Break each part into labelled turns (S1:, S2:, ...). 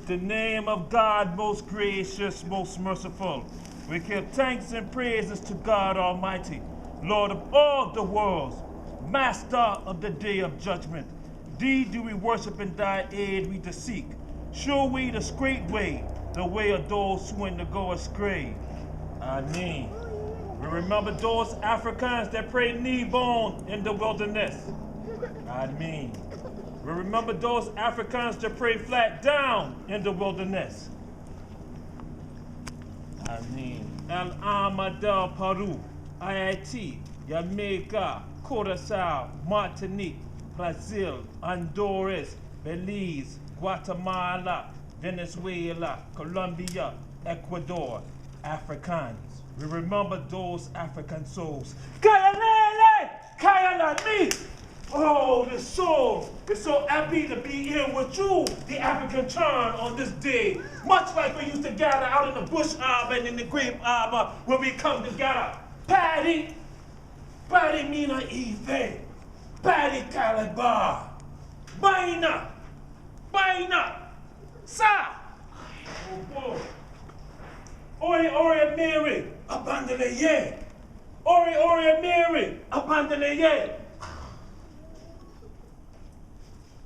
S1: With the name of God, most gracious, most merciful, we give thanks and praises to God Almighty, Lord of all the worlds, Master of the day of judgment. Thee do we worship, and thy aid we to seek. Show we the straight way, the way of those who in the go astray. Amen. We remember those Africans that prayed knee bone in the wilderness. Amen. We remember those Africans that prayed flat down in the wilderness. Amen. El Amadel Peru, Haiti, Jamaica, Curaçao, Martinique, Brazil, Honduras, Belize, Guatemala, Venezuela, Colombia, Ecuador, Africans. We remember those African souls. Kayalele! Kayalami! Oh, the soul is so happy to be here with you, the African turn on this day. Much like we used to gather out in the bush arbor and in the grape arbor when we come together. Paddy, Paddy Mina Ife, Paddy Calabar, Baina, Baina, Sa, oh boy. Ore Mary, abandonne ye. Ore Mary, abandonne ye.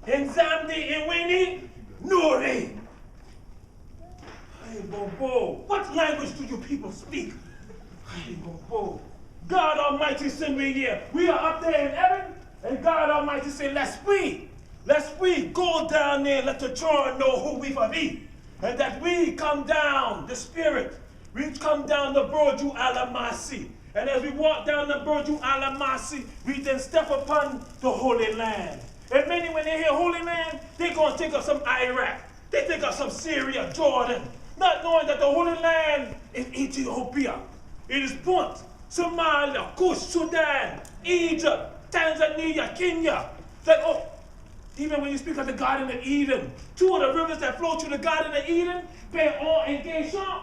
S1: Nzamdi Inwini, Nuri. Hey, Bobo, what language do you people speak? Hey, Bobo, God Almighty send me here. We are up there in heaven, and God Almighty say, let's we go down there, let the children know who we for be. And that we come down, the spirit, we come down the Burju Alamasi. And as we walk down the Burju Alamasi, we then step upon the Holy Land. And many, when they hear Holy Land, they're going to think of some Iraq. They think of some Syria, Jordan, not knowing that the Holy Land is Ethiopia. It is Punt, Somalia, Kush, Sudan, Egypt, Tanzania, Kenya. That, oh, even when you speak of the Garden of Eden, two of the rivers that flow through the Garden of Eden, Peon and Geishon,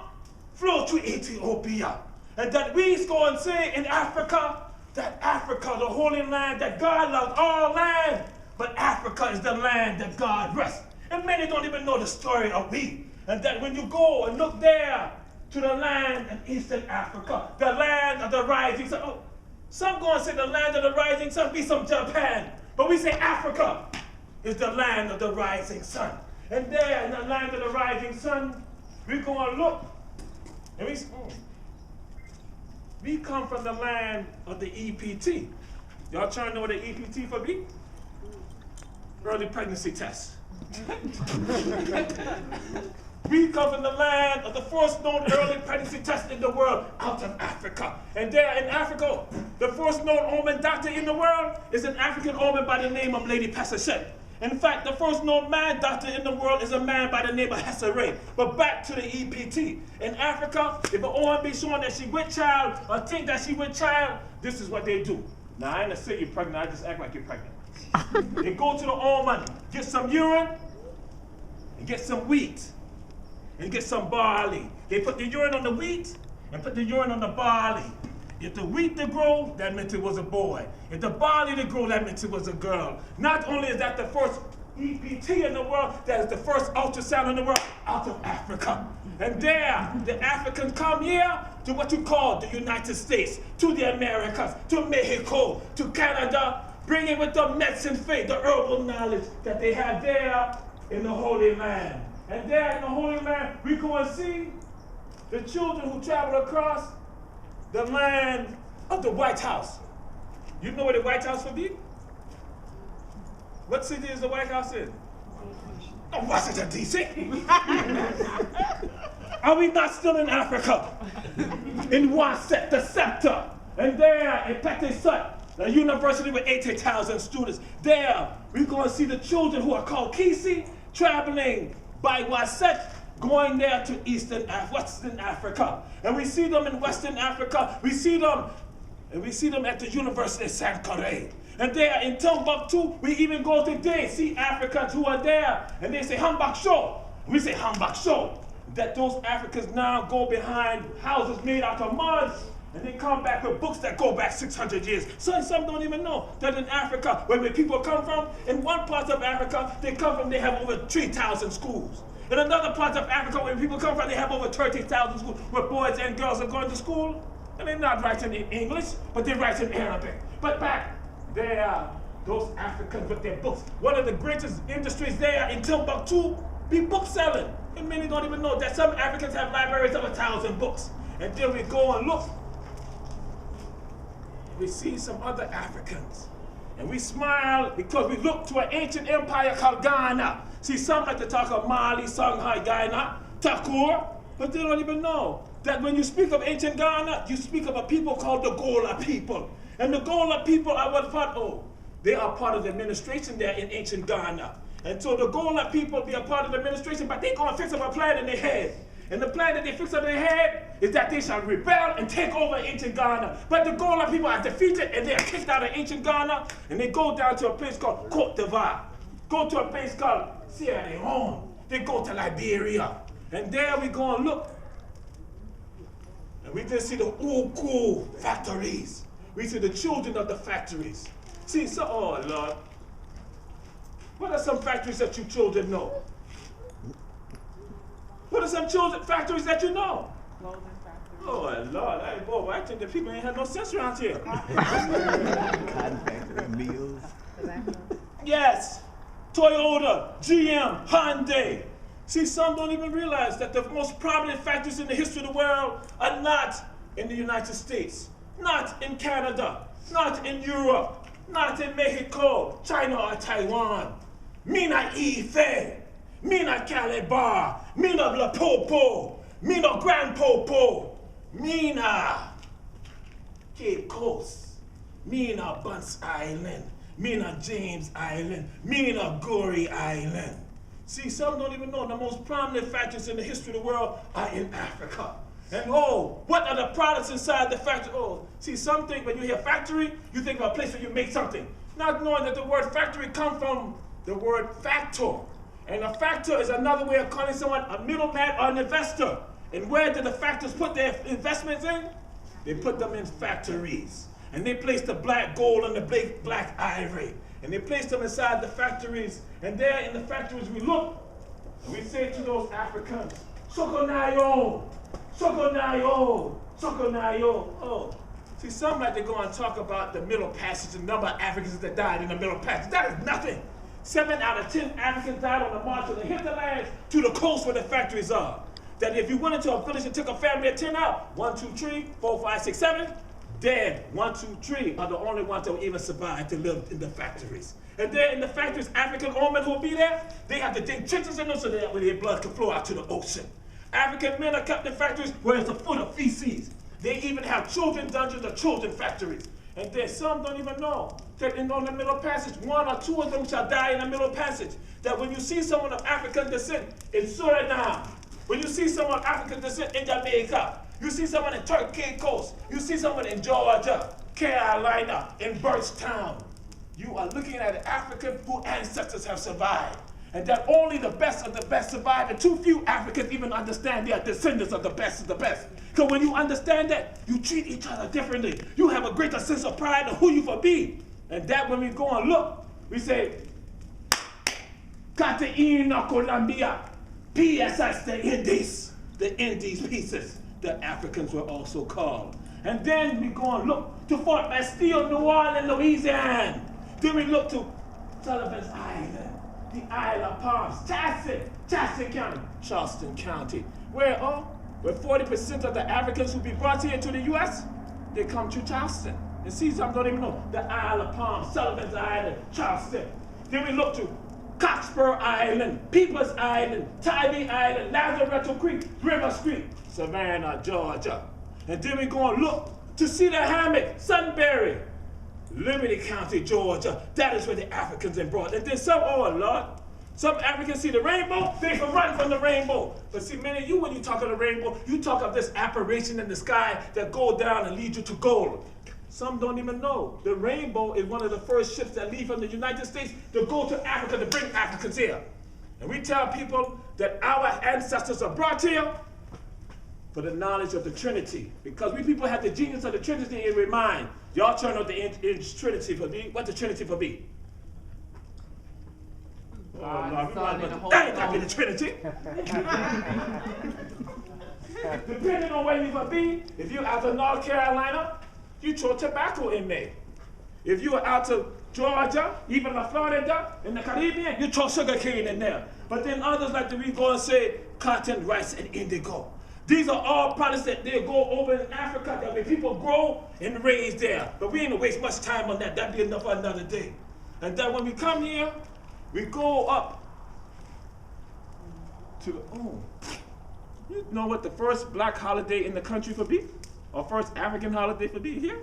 S1: flow through Ethiopia. And that we go and say in Africa, that Africa, the Holy Land, that God loves all land. But Africa is the land that God rests. And many don't even know the story of we. And that when you go and look there to the land in Eastern Africa, the land of the rising sun. Oh, some go and say the land of the rising sun be some Japan. But we say Africa is the land of the rising sun. And there in the land of the rising sun, we go and look. And we come from the land of the EPT. Y'all trying to know what the EPT for be? Early pregnancy test. We come from the land of the first known early pregnancy test in the world, out of Africa. And there in Africa, the first known woman doctor in the world is an African woman by the name of Lady Passachet. In fact, the first known man doctor in the world is a man by the name of Hesseray. But back to the EPT. In Africa, if a woman be showing that she with child or think that she with child, this is what they do. Now, I ain't gonna say you're pregnant, I just act like you're pregnant. They go to the woman, get some urine, and get some wheat, and get some barley. They put the urine on the wheat, and put the urine on the barley. If the wheat to grow, that meant it was a boy. If the barley to grow, that meant it was a girl. Not only is that the first EPT in the world, that is the first ultrasound in the world out of Africa. And there, the Africans come here to what you call the United States, to the Americas, to Mexico, to Canada, bringing with them medicine faith, the herbal knowledge that they have there in the Holy Land. And there in the Holy Land, we go and see the children who travel across the land of the White House. You know where the White House will be? What city is the White House in? Oh, Washington, D.C. Are we not still in Africa? In Waset, the scepter. And there in Pete-Sut, the university with 80,000 students. There, we go and see the children who are called Kisi, traveling by Waset, going there to Western Africa. And we see them in Western Africa. We see them at the University of Sankore. And there in Timbuktu, we even go today, see Africans who are there, and they say Hambak Show. We say Hambak Show. That those Africans now go behind houses made out of mud, and they come back with books that go back 600 years. Some don't even know that in Africa, where people come from, in one part of Africa, they come from, they have over 3,000 schools. In another part of Africa where people come from, they have over 30,000 schools where boys and girls are going to school. And they're not writing in English, but they write in Arabic. But back there, those Africans with their books. One of the greatest industries there in Timbuktu be book selling. And many don't even know that some Africans have libraries of 1,000 books. And then we go and look. We see some other Africans. And we smile because we look to an ancient empire called Ghana. See, some like to talk of Mali, Songhai, Ghana, Takur, but they don't even know that when you speak of ancient Ghana, you speak of a people called the Gullah people. And the Gullah people are what part? Oh, they are part of the administration there in ancient Ghana. And so the Gullah people be a part of the administration, but they gonna fix up a plan in their head. And the plan that they fix up in their head is that they shall rebel and take over ancient Ghana. But the Gullah people are defeated and they are kicked out of ancient Ghana, and they go down to a place called Cote d'Ivoire. Go to a place called Sierra Leone. They go to Liberia. And there we go and look. And we just see the Uku factories. We see the children of the factories. See, so, oh Lord. What are some factories that you children know? What are some factories that you know?
S2: Clothing factories.
S1: Oh Lord, I think the people ain't had no sense around here.
S3: Cotton factory, mills.
S1: Yes, Toyota, GM, Hyundai. See, some don't even realize that the most prominent factories in the history of the world are not in the United States, not in Canada, not in Europe, not in Mexico, China, or Taiwan. Mina Ife, Mina Calabar, Mina Lapopo, Mina Grand Popo, Mina Cape Coast, Mina Bunce Island, Mina James Island, Mina Goree Island. See, some don't even know the most prominent factories in the history of the world are in Africa. And oh, what are the products inside the factory? Oh, see, some think when you hear factory, you think of a place where you make something. Not knowing that the word factory comes from the word factor. And a factor is another way of calling someone a middleman or an investor. And where do the factors put their investments in? They put them in factories. And they place the black gold and the black ivory. And they place them inside the factories. And there in the factories we look, and we say to those Africans, Sokonayo, Sokonayo, Sokonayo. Oh, see, some like to go and talk about the Middle Passage, the number of Africans that died in the Middle Passage. That is nothing. 7 out of 10 Africans died on the march from the hinterlands to the coast where the factories are. That if you went into a village and took a family of 10 out, 1, 2, 3, 4, 5, 6, 7, dead. 1, 2, 3 are the only ones that will even survive to live in the factories. And there in the factories, African women who will be there, they have to dig trenches in them so that their blood can flow out to the ocean. African men are kept in factories where it's full of feces. They even have children dungeons or children factories. And then some don't even know that in on the Middle Passage, 1 or 2 of them shall die in the Middle Passage. That when you see someone of African descent in Suriname, when you see someone of African descent in Jamaica, you see someone in Turkey Coast, you see someone in Georgia, Carolina, in Birchtown, you are looking at African whose ancestors have survived. And that only the best of the best survive, and too few Africans even understand they are descendants of the best of the best. Because when you understand that, you treat each other differently. You have a greater sense of pride in who you for be. And that when we go and look, we say, Kateina Colombia, PSS the Indies pieces, the Africans were also called. And then we go and look to Fort Bastille, New Orleans, Louisiana. Then we look to Sullivan's Island, the Isle of Palms, Charleston County, Charleston County, where 40% of the Africans who be brought here to the U.S., they come to Charleston. And see, some don't even know, the Isle of Palms, Sullivan's Island, Charleston. Then we look to Cockspur Island, People's Island, Tybee Island, Lazaretto Creek, River Street, Savannah, Georgia. And then we go and look to Cedar Hammock, Sunbury, Liberty County, Georgia. That is where the Africans are brought. And then some, oh Lord, some Africans see the rainbow, they can run from the rainbow. But see, many of you, when you talk of the rainbow, you talk of this apparition in the sky that go down and lead you to gold. Some don't even know. The rainbow is one of the first ships that leave from the United States to go to Africa to bring Africans here. And we tell people that our ancestors are brought here for the knowledge of the Trinity. Because we people have the genius of the Trinity in our mind. Y'all turn out the Trinity for me. What's the Trinity for me? Oh,
S2: God, the Son, and the Holy
S1: that ain't got to be the
S2: Ghost.
S1: Trinity. Depending on where you gonna be, if you're out to North Carolina, you throw tobacco in there. If you are out to Georgia, even Florida, in the Caribbean, you throw sugar cane in there. But then others like to go and say cotton, rice, and indigo. These are all products that they go over in Africa that where people grow and raise there. But we ain't gonna waste much time on that. That'd be enough for another day. And then when we come here, we go up to the, oh, you know what the first black holiday in the country for be? Or first African holiday for be here?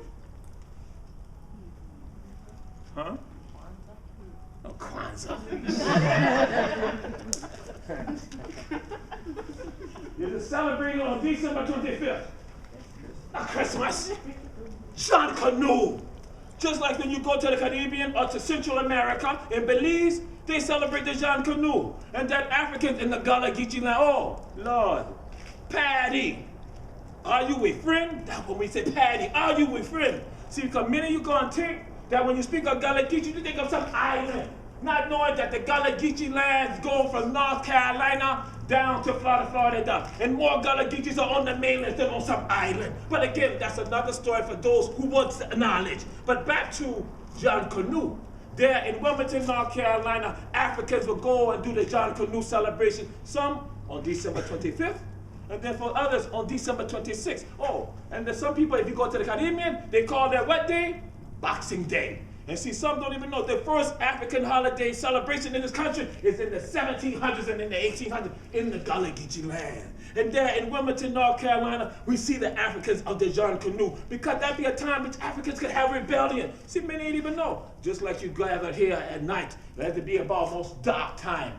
S1: Huh? Oh, Kwanzaa. It is celebrated on December 25th. A Christmas. John Canoe. Just like when you go to the Caribbean or to Central America, in Belize, they celebrate the John Canoe. And that Africans in the Gullah, Geechee land, oh, Lord, Paddy, are you a friend? That's when we say Paddy, are you a friend? See, because many of you go and think that when you speak of Gullah Geechee, you think of some island. Not knowing that the Gullah Geechee lands go from North Carolina down to Florida. And more Gullah Geechees are on the mainland than on some island. But again, that's another story for those who want knowledge. But back to John Canoe. There in Wilmington, North Carolina, Africans will go and do the John Canoe celebration. Some on December 25th, and then for others on December 26th. Oh, and then some people, if you go to the Caribbean, they call that what day? Boxing Day. And see, some don't even know the first African holiday celebration in this country is in the 1700s and in the 1800s in the Gullah Geechee land. And there in Wilmington, North Carolina, we see the Africans of the John Canoe because that'd be a time which Africans could have rebellion. See, many ain't even know. Just like you gather here at night, it had to be about almost dark time.